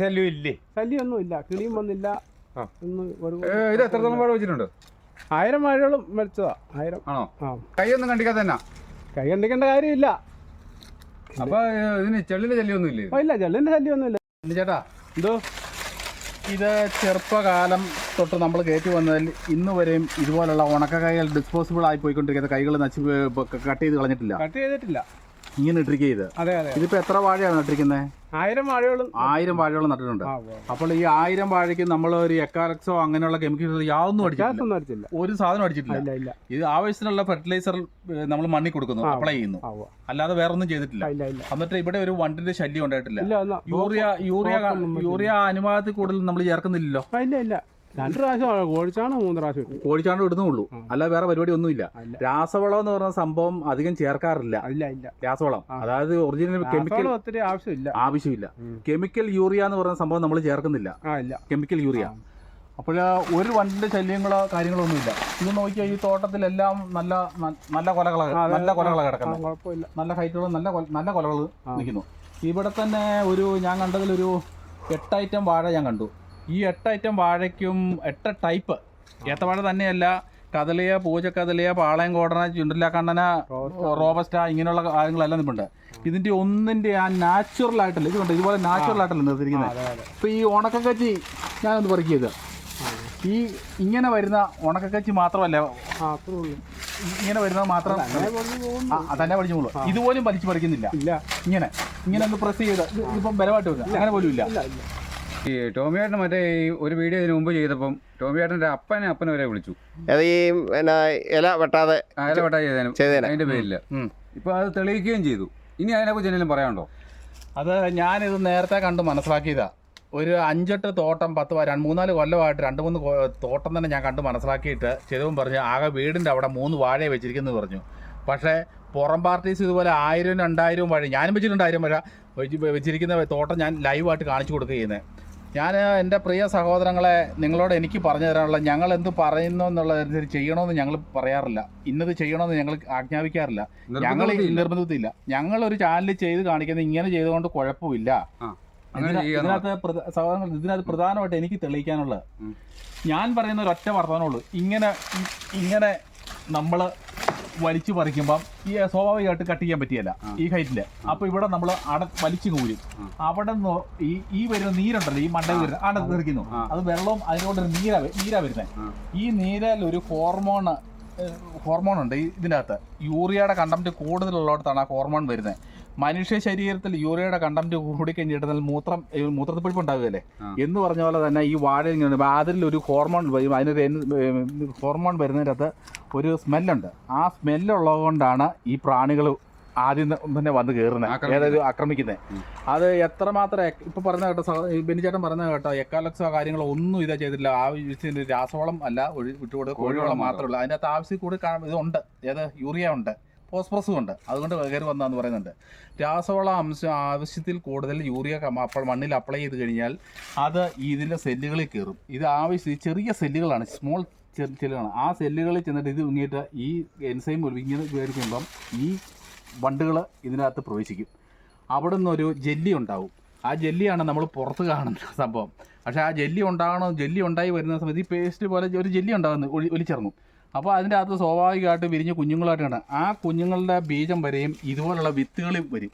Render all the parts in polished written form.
ശല്യം ഇല്ലേ? ശല്യമൊന്നും ഇല്ല, കിളിയും വന്നില്ല. ഇത് എത്രത്തോളം വാഴ വെച്ചിട്ടുണ്ട്? 1000 വാഴകളും വെച്ചതാ. 1000 ആണോ? കൈയൊന്നും കണ്ടിക്കാതെ തന്നെ? കൈ കണ്ടിക്കേണ്ട കാര്യമില്ല. അപ്പൊ ഇതിന് ചെള്ളിന്റെ ശല്യമൊന്നും ഇല്ലേ? ഇല്ല, ചെള്ളിന്റെ ശല്യമൊന്നും ഇല്ല. ചേട്ടാ, എന്തോ ഇത് ചെറുപ്പകാലം തൊട്ട് നമ്മൾ കയറ്റി വന്നതിൽ ഇന്ന് വരെയും ഇതുപോലുള്ള ഉണക്ക കൈകൾ ഡിസ്പോസിബിൾ ആയി പോയിക്കൊണ്ടിരിക്കുന്ന കൈകൾ കട്ട് ചെയ്ത് കളഞ്ഞിട്ടില്ല? കട്ട് ചെയ്തിട്ടില്ല, ഇങ്ങനെ ഇട്ടിരിക്കുക ഇത്. അതെ അതെ. ഇതിപ്പോ എത്ര വാഴയാണ് നട്ടിരിക്കുന്നത്? 1000 വാഴകളും. 1000 വാഴകളും നട്ടിട്ടുണ്ട്. അപ്പോൾ ഈ 1000 വാഴയ്ക്ക് നമ്മൾ ഒരു എക്കാലക്സോ അങ്ങനെയുള്ള കെമിക്കൽസ് യാതൊന്നും അടിച്ചിട്ടില്ല, ഒരു സാധനം അടിച്ചിട്ടില്ല. ഇത് ആവശ്യത്തിനുള്ള ഫെർട്ടിലൈസർ നമ്മൾ മണ്ണിൽ കൊടുക്കുന്നു, അപ്ലൈ ചെയ്യുന്നു, അല്ലാതെ വേറെ ഒന്നും ചെയ്തിട്ടില്ല. എന്നിട്ട് ഇവിടെ ഒരു വണ്ടിന്റെ ശല്യം ഉണ്ടായിട്ടില്ല. യൂറിയ അനുപാതത്തിൽ കൂടുതൽ നമ്മൾ ചേർക്കുന്നില്ലല്ലോ? ഇല്ല, 2 പ്രാവശ്യം കോഴിച്ചാണോ 3 പ്രാവശ്യം കോഴിച്ചാണോ ഇടുന്നുള്ളൂ, അല്ല വേറെ പരിപാടി ഒന്നുമില്ല. രാസവളം എന്ന് പറഞ്ഞ സംഭവം അധികം ചേർക്കാറില്ല. രാസവളം, അതായത് ഒറിജിനൽ കെമിക്കൽ ഒത്തിരി ആവശ്യമില്ല. കെമിക്കൽ യൂറിയ എന്ന് പറയുന്ന സംഭവം നമ്മൾ ചേർക്കുന്നില്ല, കെമിക്കൽ യൂറിയ. അപ്പോൾ ഒരു വണ്ടിന്റെ ശല്യങ്ങളോ കാര്യങ്ങളോ ഒന്നുമില്ല. ഇത് നോക്കിയാൽ ഈ തോട്ടത്തിലെല്ലാം നല്ല കൊലകളാണ് കിടക്കുന്നത്, നല്ല ഹൈറ്റുകളും നല്ല കൊലകൾ നിൽക്കുന്നു. ഇവിടെ തന്നെ ഞാൻ കണ്ടതിലൊരു 8 ഐറ്റം വാഴ ഞാൻ കണ്ടു. ഈ 8 ഐറ്റം വാഴയ്ക്കും 8 ടൈപ്പ് ഏത്തവാഴ തന്നെയല്ല, കദളിയ, പൂജക്കദളിയ, പാളയം കോടന, ചുണ്ടല്ല കണ്ണന, റോബസ്റ്റ, ഇങ്ങനെയുള്ള കാര്യങ്ങളെല്ലാം നിൽപ്പുണ്ട്. ഇതിന്റെ ഒന്നിന്റെ ആ നാച്ചുറൽ ആയിട്ടല്ല, ഇതുകൊണ്ട് ഇതുപോലെ നാച്ചുറൽ ആയിട്ടല്ല നിർത്തിയിരിക്കുന്നത്. ഇപ്പൊ ഈ ഉണക്കക്കച്ചി ഞാനൊന്ന് പറിക്കിയത്, ഈ ഇങ്ങനെ വരുന്ന ഉണക്കക്കച്ചി മാത്രമല്ല, ഇങ്ങനെ വരുന്നത് മാത്രം തന്നെ പഠിച്ചു പോകുള്ളൂ. ഇതുപോലും വലിച്ചു പറിക്കുന്നില്ല. ഇങ്ങനെ ഒന്ന് പ്രസ് ചെയ്ത് ഇതിപ്പം ബലമായിട്ട് വരിക അങ്ങനെ പോലും ഇല്ല. ഈ ടോമിയേട്ടൻ മറ്റേ ഒരു വീഡിയോ ഇതിന് മുമ്പ് ചെയ്തപ്പം ടോമിയേട്ടൻ്റെ അപ്പനെ വരെ വിളിച്ചു. അത് ഈ ഇല വെട്ടാതെ ചെയ്തേനും അതിന്റെ പേരില്ല. ഇപ്പൊ അത് തെളിയിക്കുകയും ചെയ്തു. ഇനി അതിനെക്കുറിച്ച് എന്തെങ്കിലും പറയാനുണ്ടോ? അത് ഞാനിത് നേരത്തെ കണ്ട് മനസ്സിലാക്കിയതാ. ഒരു 5-8 തോട്ടം 3-4 കൊല്ലമായിട്ട് 2-3 തോട്ടം തന്നെ ഞാൻ കണ്ട് മനസ്സിലാക്കിയിട്ട് ചെയ്തവും പറഞ്ഞു, ആകെ വീടിൻ്റെ അവിടെ 3 വാഴ വെച്ചിരിക്കുന്നു പറഞ്ഞു. പക്ഷേ പുറം പാർട്ടീസ് ഇതുപോലെ 1000-2000 വാഴ ഞാനും വെച്ചിട്ടുണ്ട്. 1000 വാഴ വെച്ചിരിക്കുന്ന തോട്ടം ഞാൻ ലൈവായിട്ട് കാണിച്ചു കൊടുക്കുക ചെയ്യുന്നത്. ഞാൻ എൻ്റെ പ്രിയ സഹോദരങ്ങളെ, നിങ്ങളോട് എനിക്ക് പറഞ്ഞു തരാനുള്ള, ഞങ്ങൾ എന്ത് പറയുന്നു എന്നുള്ളതനുസരിച്ച് ചെയ്യണമെന്ന് ഞങ്ങൾ പറയാറില്ല, ഇന്നത് ചെയ്യണമെന്ന് ഞങ്ങൾ ആജ്ഞാപിക്കാറില്ല, ഞങ്ങൾ നിർബന്ധത്തില്ല. ഞങ്ങളൊരു ചാനൽ ചെയ്ത് കാണിക്കുന്നത് ഇങ്ങനെ ചെയ്തുകൊണ്ട് കുഴപ്പമില്ല. ഇതിനകത്ത് പ്രധാനമായിട്ട് എനിക്ക് തെളിയിക്കാനുള്ളത്, ഞാൻ പറയുന്ന ഒരൊറ്റ വർത്തമാനമുള്ളൂ. ഇങ്ങനെ നമ്മൾ വലിച്ചു പറിക്കുമ്പം ഈ സ്വാഭാവികമായിട്ട് കട്ട് ചെയ്യാൻ പറ്റിയല്ല ഈ ഹൈറ്റില്. അപ്പൊ ഇവിടെ നമ്മൾ വലിച്ചു കൂരും. അവിടെ നിന്ന് ഈ വരുന്ന നീരുണ്ടല്ലോ, ഈ മണ്ടയിൽ വരുന്ന അവിടെ നിൽക്കുന്നു, അത് വെള്ളവും അതിനോടൊരു നീരാ വരുന്നത്. ഈ നീരിൽ ഒരു ഹോർമോൺ ഉണ്ട് ഇതിനകത്ത്. യൂറിയയുടെ കണ്ടന്റ് കൂടുതലുള്ളിടത്താണ് ആ ഹോർമോൺ വരുന്നത്. മനുഷ്യ ശരീരത്തിൽ യൂറിയയുടെ കണ്ടന്റ് കൂടിക്കഴിഞ്ഞിട്ടുണ്ടെങ്കിൽ മൂത്രത്തിപ്പിടിപ്പ് ഉണ്ടാവുകയല്ലേ എന്ന് പറഞ്ഞ പോലെ തന്നെ ഈ വാഴ അതിലൊരു ഹോർമോൺ വരും. അതിനൊരു ഹോർമോൺ വരുന്നതിനകത്ത് ഒരു സ്മെല്ലുണ്ട്. ആ സ്മെല്ലുള്ളത് കൊണ്ടാണ് ഈ പ്രാണികൾ ആദ്യം തന്നെ വന്ന് കയറുന്നത്, അതായത് ആക്രമിക്കുന്നത്. അത് എത്രമാത്രം ഇപ്പം പറഞ്ഞ കേട്ടോ, ബെന്നിച്ചേട്ടൻ പറഞ്ഞ കേട്ടോ, എക്കാലക്സോ കാര്യങ്ങളോ ഒന്നും ഇതാ ചെയ്തിട്ടില്ല. ആവശ്യത്തിന് രാസവളം അല്ല വിട്ടുകൊടുക്കുക, കോഴിവളം മാത്രമല്ല. അതിൻ്റെ അകത്ത് ആവശ്യം കൂടി ഇതുണ്ട്, ഏത് യൂറിയ ഉണ്ട്, ഫോസ്ഫറസും ഉണ്ട്. അതുകൊണ്ട് കയറി വന്നതെന്ന് പറയുന്നുണ്ട്. രാസവള ആവശ്യത്തിൽ കൂടുതൽ യൂറിയ മണ്ണിൽ അപ്ലൈ ചെയ്ത് കഴിഞ്ഞാൽ അത് ഇതിൻ്റെ സെല്ലുകളിൽ കയറും. ഇത് ചെറിയ സെല്ലുകളാണ്, സ്മോൾ സെല്ലുകളാണ്. ആ സെല്ലുകളിൽ ചെന്നിട്ട് ഇത് ഇങ്ങിയിട്ട് ഈ എൻസൈം ഇങ്ങനെ മേടിക്കുമ്പം ഈ വണ്ടുകൾ ഇതിനകത്ത് പ്രവേശിക്കും. അവിടെ നിന്നൊരു ജെല്ലി ഉണ്ടാവും. ആ ജെല്ലിയാണ് നമ്മൾ പുറത്ത് കാണുന്ന സംഭവം. പക്ഷേ ആ ജെല്ലി ഉണ്ടായി വരുന്ന സമയത്ത് ഈ പേസ്റ്റ് പോലെ ഒരു ജെല്ലി ഉണ്ടാകുന്നു, ഒലിച്ചിറങ്ങും. അപ്പോൾ അതിൻ്റെ അകത്ത് സ്വാഭാവികമായിട്ട് വിരിഞ്ഞ് കുഞ്ഞുങ്ങളായിട്ട് കാണാം. ആ കുഞ്ഞുങ്ങളുടെ ബീജം വരെയും ഇതുപോലുള്ള വിത്തുകളിൽ വരും.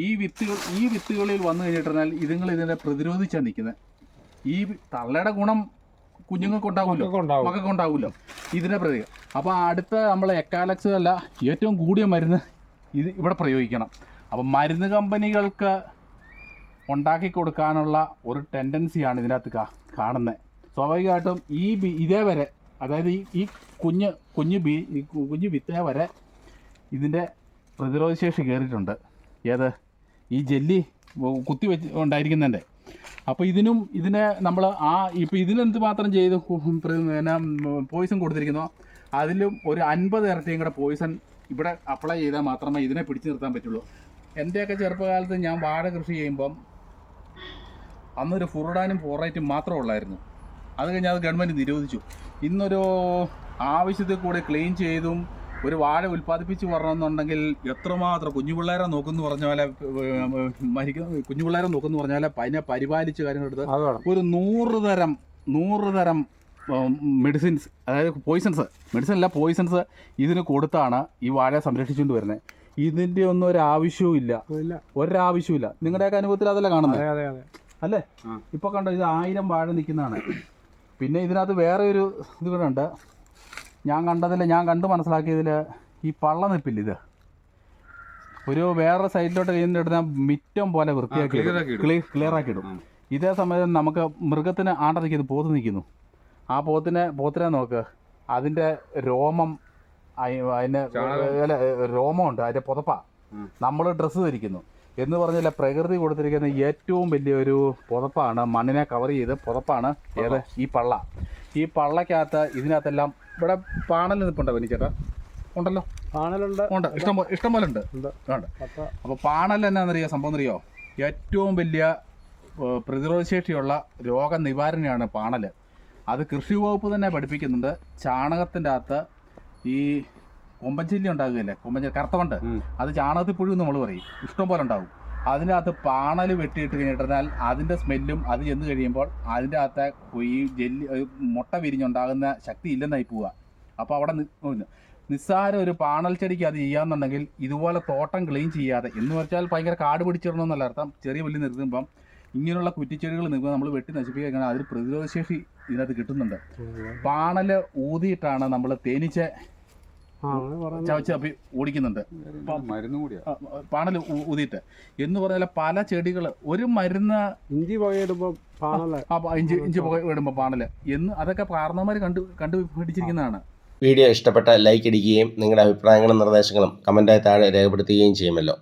ഈ വിത്തുകളിൽ വന്നു കഴിഞ്ഞിട്ടുണ്ടെങ്കിൽ ഇതിനെ പ്രതിരോധിച്ചാണ് നിൽക്കുന്നത്. ഈ തള്ളയുടെ ഗുണം കുഞ്ഞുങ്ങൾക്ക് ഉണ്ടാകുമല്ലോ, മക്കൾക്ക് ഉണ്ടാകുമല്ലോ, ഇതിനെ പ്രതി. അപ്പോൾ അടുത്ത നമ്മൾ എക്കാലക്സ് അല്ല, ഏറ്റവും കൂടിയ മരുന്ന് ഇവിടെ പ്രയോഗിക്കണം. അപ്പം മരുന്ന് കമ്പനികൾക്ക് ഉണ്ടാക്കി കൊടുക്കാനുള്ള ഒരു ടെൻഡൻസിയാണ് ഇതിനകത്ത് കാണുന്നത്. സ്വാഭാവികമായിട്ടും ഇതേവരെ, അതായത് ഈ കുഞ്ഞു വിത്തിനെ വരെ ഇതിൻ്റെ പ്രതിരോധശേഷി കയറിയിട്ടുണ്ട്. ഈ ജെല്ലി കുത്തി വെച്ച് ഉണ്ടായിരിക്കുന്നതിൻ്റെ. അപ്പോൾ ഇതിനെ നമ്മൾ ഇപ്പോൾ ഇതിനെന്ത് മാത്രം ചെയ്ത് പോയിസൺ കൊടുത്തിരിക്കുന്നോ അതിലും ഒരു 50 ഇരട്ടിയും കൂടെ പോയിസൺ ഇവിടെ അപ്ലൈ ചെയ്താൽ മാത്രമേ ഇതിനെ പിടിച്ചു നിർത്താൻ പറ്റുള്ളൂ. എൻ്റെയൊക്കെ ചെറുപ്പകാലത്ത് ഞാൻ വാഴ കൃഷി ചെയ്യുമ്പം അന്നൊരു ഫുറുഡാനും ഫോറൈറ്റും മാത്രമേ ഉള്ളായിരുന്നു. അത് കഴിഞ്ഞാൽ അത് ഗവൺമെൻറ് നിരോധിച്ചു. ഇന്നൊരു ആവശ്യത്തിൽ കൂടെ ക്ലീൻ ചെയ്തും ഒരു വാഴ ഉൽപ്പാദിപ്പിച്ച് വരണമെന്നുണ്ടെങ്കിൽ എത്രമാത്രം കുഞ്ഞു പിള്ളേരെ നോക്കുന്നു പറഞ്ഞ പോലെ കുഞ്ഞു പിള്ളേരെ നോക്കുന്നു പറഞ്ഞ പോലെ അതിനെ പരിപാലിച്ച് കാര്യങ്ങളെടുത്ത് അത് വേണം. ഒരു 100 തരം മെഡിസിൻസ്, അതായത് മെഡിസിൻ അല്ല പോയിസൺസ് ഇതിന് കൊടുത്താണ് ഈ വാഴ സംരക്ഷിച്ചുകൊണ്ട് വരുന്നത്. ഇതിൻ്റെ ഒന്നും ഒരാവശ്യവും ഇല്ല, ഇല്ല. ഒരാവശ്യമില്ല. നിങ്ങളുടെയൊക്കെ അനുഭവത്തിൽ അതല്ല കാണുന്നത് അതെ അതെ അതെ. അല്ലേ? ഇപ്പോൾ കണ്ടോ, ഇത് 1000 വാഴ നിൽക്കുന്നതാണ്. പിന്നെ ഇതിനകത്ത് വേറെ ഒരു ഇത് കൂടെ ഉണ്ട്. ഞാൻ കണ്ട് മനസ്സിലാക്കിയതിൽ ഈ പള്ള നിപ്പില്ല, ഇത് ഒരു വേറെ സൈഡിലോട്ട് കഴിയുന്നിടത്ത് മിറ്റം പോലെ വൃത്തിയാക്കി ക്ലിയർ ആക്കിയിടും. ഇതേ സമയം നമുക്ക് മൃഗത്തിന് ആണ്ട നിൽക്കുന്നു, പോത്ത് നിൽക്കുന്നു. ആ പോത്തിനെ നോക്ക്, അതിൻ്റെ രോമം, അതിന് രോമമുണ്ട്, അതിൻ്റെ പുതപ്പ. നമ്മൾ ഡ്രസ്സ് ധരിക്കുന്നു എന്ന് പറഞ്ഞാൽ പ്രകൃതി കൊടുത്തിരിക്കുന്ന ഏറ്റവും വലിയൊരു പുതപ്പാണ്, മണ്ണിനെ കവർ ചെയ്ത് പുതപ്പാണ് ഏത് ഈ പള്ള. ഈ പള്ളക്കകത്ത് ഇതിനകത്തെല്ലാം ഇവിടെ പാണൽ നിൽപ്പുണ്ടോ ചേട്ടാ? ഉണ്ടല്ലോ, പാണലുണ്ട്, ഉണ്ട്, ഇഷ്ടം പോലെ ഉണ്ട്. അപ്പോൾ പാണൽ എന്നാണെന്നറിയോ സംഭവം എന്നറിയോ? ഏറ്റവും വലിയ പ്രതിരോധശേഷിയുള്ള രോഗനിവാരണയാണ് പാണൽ. അത് കൃഷി വകുപ്പ് തന്നെ പഠിപ്പിക്കുന്നുണ്ട്. ചാണകത്തിൻ്റെ അകത്ത് ഈ കൊമ്പഞ്ചെല്ലി ഉണ്ടാകുകയല്ലേ, കറുത്തവണ്ട്, അത് ചാണകത്തിൽ പുഴുന്ന് നമ്മൾ പറയും, ഇഷ്ടം പോലെ ഉണ്ടാകും. അതിൻ്റെ അകത്ത് പാണൽ വെട്ടിയിട്ട് കഴിഞ്ഞിട്ടാൽ അതിൻ്റെ സ്മെല്ലും അത് ചെന്ന് കഴിയുമ്പോൾ അതിൻ്റെ അകത്തെ ഈ ജെല്ലി മുട്ട വിരിഞ്ഞുണ്ടാകുന്ന ശക്തി ഇല്ലെന്നായി പോവുക. അപ്പോൾ അവിടെ നിസ്സാര ഒരു പാണൽ ചെടിക്ക് അത് ചെയ്യാന്നുണ്ടെങ്കിൽ ഇതുപോലെ തോട്ടം ക്ലീൻ ചെയ്യാതെ, എന്ന് വെച്ചാൽ ഭയങ്കര കാട് പിടിച്ചിടണമെന്നല്ല അർത്ഥം, ചെറിയ വലിയ നിർത്തുമ്പം ഇങ്ങനെയുള്ള കുറ്റിച്ചെടികൾ നിൽക്കുമ്പോൾ നമ്മൾ വെട്ടി നശിപ്പിക്കുക, അതിൽ പ്രതിരോധശേഷി ഇതിനകത്ത് കിട്ടുന്നുണ്ട്. പാണൽ ഊതിയിട്ടാണ് നമ്മൾ തേനീച്ച ചവച്ചപ്പി ഓടിക്കുന്നുണ്ട്, മരുന്നും കൂടിയാ പാണൽ ഊതിയിട്ട്. എന്ന് പറഞ്ഞാൽ പല ചെടികൾ ഒരു മരുന്ന്, ഇഞ്ചി പുകയിടുമ്പോൾ ഇഞ്ചി പുക ഇടുമ്പോൾ പാണൽ എന്ന്, അതൊക്കെ കാരണവന്മാർ കണ്ടുപിടിച്ചിരിക്കുന്നതാണ്. വീഡിയോ ഇഷ്ടപ്പെട്ട ലൈക്ക് അടിക്കുകയും നിങ്ങളുടെ അഭിപ്രായങ്ങളും നിർദ്ദേശങ്ങളും കമൻറ്റായി താഴെ രേഖപ്പെടുത്തുകയും ചെയ്യുമല്ലോ.